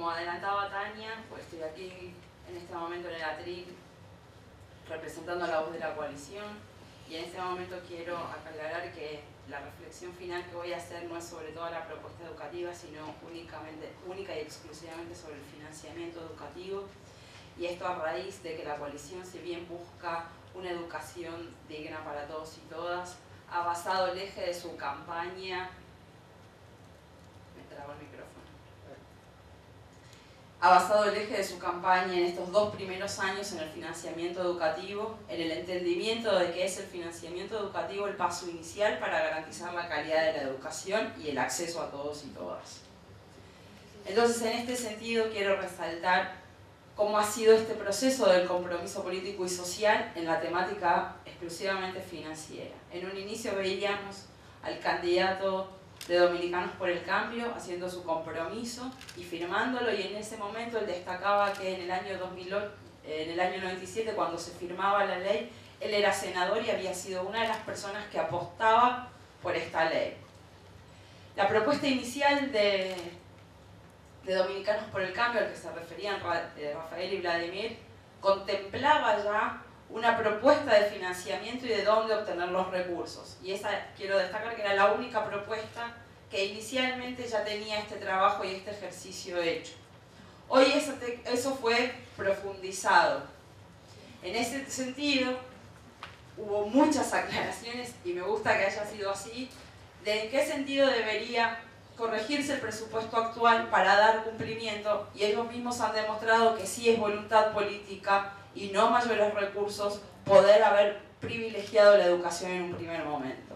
como adelantaba Tania, pues estoy aquí en este momento en el ATRIC representando la voz de la coalición, y en este momento quiero aclarar que la reflexión final que voy a hacer no es sobre toda la propuesta educativa, sino única y exclusivamente sobre el financiamiento educativo, y esto a raíz de que la coalición, si bien busca una educación digna para todos y todas, ha basado el eje de su campaña... Me trabo el micrófono. Ha basado el eje de su campaña en estos 2 primeros años en el financiamiento educativo, en el entendimiento de que es el financiamiento educativo el paso inicial para garantizar la calidad de la educación y el acceso a todos y todas. Entonces, en este sentido, quiero resaltar cómo ha sido este proceso del compromiso político y social en la temática exclusivamente financiera. En un inicio veíamos al candidato de Dominicanos por el Cambio haciendo su compromiso y firmándolo, y en ese momento él destacaba que en el año 97, cuando se firmaba la ley, él era senador y había sido una de las personas que apostaba por esta ley. La propuesta inicial de Dominicanos por el Cambio, al que se referían Rafael y Vladimir, contemplaba ya una propuesta de financiamiento y de dónde obtener los recursos. Y esa, quiero destacar que era la única propuesta que inicialmente ya tenía este trabajo y este ejercicio hecho. Hoy eso fue profundizado. En ese sentido, hubo muchas aclaraciones, y me gusta que haya sido así, de en qué sentido debería corregirse el presupuesto actual para dar cumplimiento, y ellos mismos han demostrado que sí es voluntad política y no mayores recursos poder haber privilegiado la educación en un primer momento.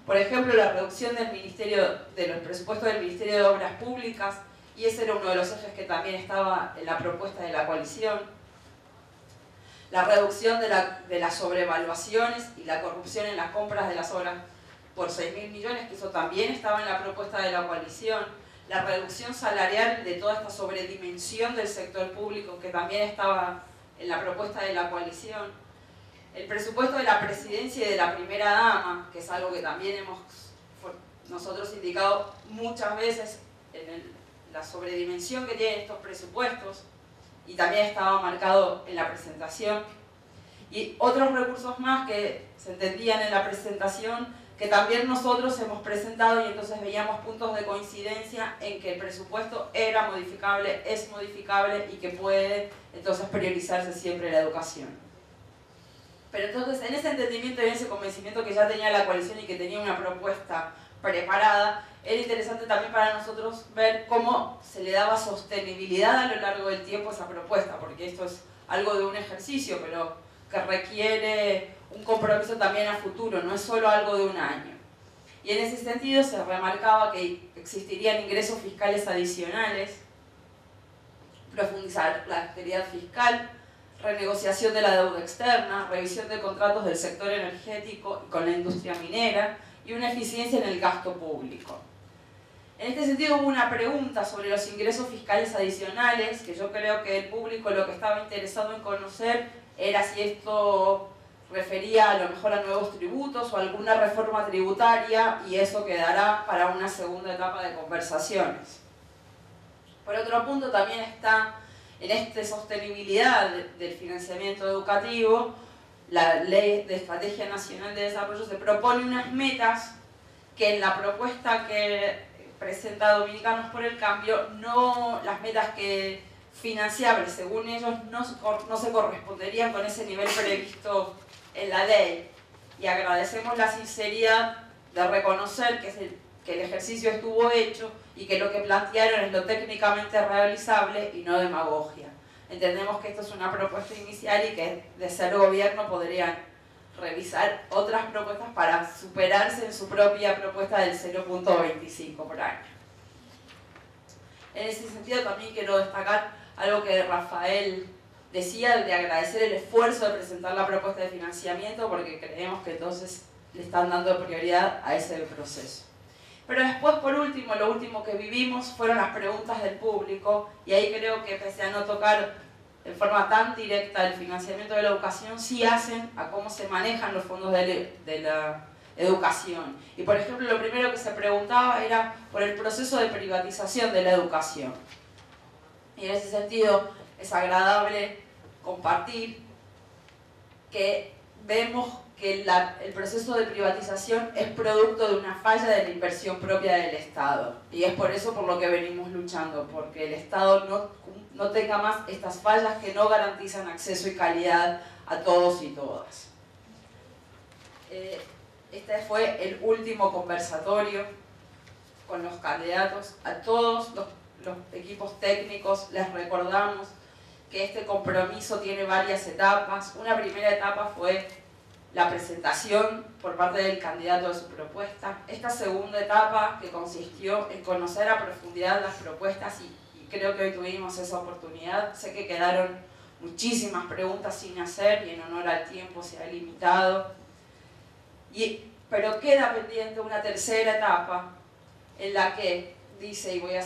Por ejemplo, la reducción de los presupuestos del Ministerio de Obras Públicas, y ese era uno de los ejes que también estaba en la propuesta de la coalición. La reducción de las sobrevaluaciones y la corrupción en las compras de las obras por 6.000 millones, que eso también estaba en la propuesta de la coalición. La reducción salarial de toda esta sobredimensión del sector público, que también estaba en la propuesta de la coalición. El presupuesto de la presidencia y de la primera dama, que es algo que también hemos nosotros indicado muchas veces en la sobredimensión que tienen estos presupuestos, y también estaba marcado en la presentación. Y otros recursos más que se entendían en la presentación, que también nosotros hemos presentado, y entonces veíamos puntos de coincidencia en que el presupuesto era modificable, es modificable, y que puede entonces priorizarse siempre la educación. Pero entonces, en ese entendimiento y en ese convencimiento que ya tenía la coalición y que tenía una propuesta preparada, era interesante también para nosotros ver cómo se le daba sostenibilidad a lo largo del tiempo a esa propuesta, porque esto es algo de un ejercicio, pero que requiere un compromiso también a futuro, no es solo algo de un año. Y en ese sentido se remarcaba que existirían ingresos fiscales adicionales, profundizar la actividad fiscal, renegociación de la deuda externa, revisión de contratos del sector energético con la industria minera y una eficiencia en el gasto público. En este sentido hubo una pregunta sobre los ingresos fiscales adicionales, que yo creo que el público lo que estaba interesado en conocer era si esto refería a lo mejor a nuevos tributos o alguna reforma tributaria, y eso quedará para una segunda etapa de conversaciones. Por otro punto, también está en esta sostenibilidad del financiamiento educativo, la Ley de Estrategia Nacional de Desarrollo se propone unas metas que en la propuesta que presenta Dominicanos por el Cambio, las metas que financiables, según ellos, no se corresponderían con ese nivel previsto en la ley. Y agradecemos la sinceridad de reconocer que el ejercicio estuvo hecho y que lo que plantearon es lo técnicamente realizable y no demagogia. Entendemos que esto es una propuesta inicial y que, de ser gobierno, podrían revisar otras propuestas para superarse en su propia propuesta del 0.25 por año. En ese sentido también quiero destacar algo que Rafael decía, de agradecer el esfuerzo de presentar la propuesta de financiamiento, porque creemos que entonces le están dando prioridad a ese proceso. Pero después, por último, lo último que vivimos fueron las preguntas del público, y ahí creo que, pese a no tocar en forma tan directa el financiamiento de la educación, sí hacen a cómo se manejan los fondos de la educación. Y por ejemplo, lo primero que se preguntaba era por el proceso de privatización de la educación. Y en ese sentido es agradable compartir que vemos que el proceso de privatización es producto de una falla de la inversión propia del Estado. Y es por eso por lo que venimos luchando, porque el Estado no tenga más estas fallas que no garantizan acceso y calidad a todos y todas. Este fue el último conversatorio con los candidatos. A todos los equipos técnicos les recordamos que este compromiso tiene varias etapas. Una primera etapa fue la presentación por parte del candidato de su propuesta. Esta segunda etapa, que consistió en conocer a profundidad las propuestas, y creo que hoy tuvimos esa oportunidad. Sé que quedaron muchísimas preguntas sin hacer y en honor al tiempo se ha limitado. Pero queda pendiente una tercera etapa en la que dice, y voy a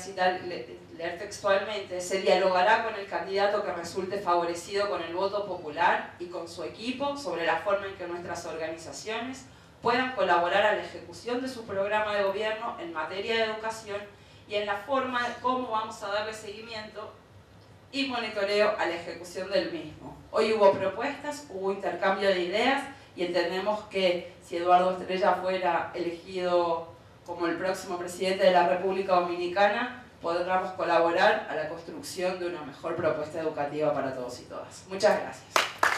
leer textualmente, se dialogará con el candidato que resulte favorecido con el voto popular y con su equipo sobre la forma en que nuestras organizaciones puedan colaborar a la ejecución de su programa de gobierno en materia de educación y en la forma de cómo vamos a darle seguimiento y monitoreo a la ejecución del mismo. Hoy hubo propuestas, hubo intercambio de ideas y entendemos que si Eduardo Estrella fuera elegido como el próximo presidente de la República Dominicana, podamos colaborar a la construcción de una mejor propuesta educativa para todos y todas. Muchas gracias.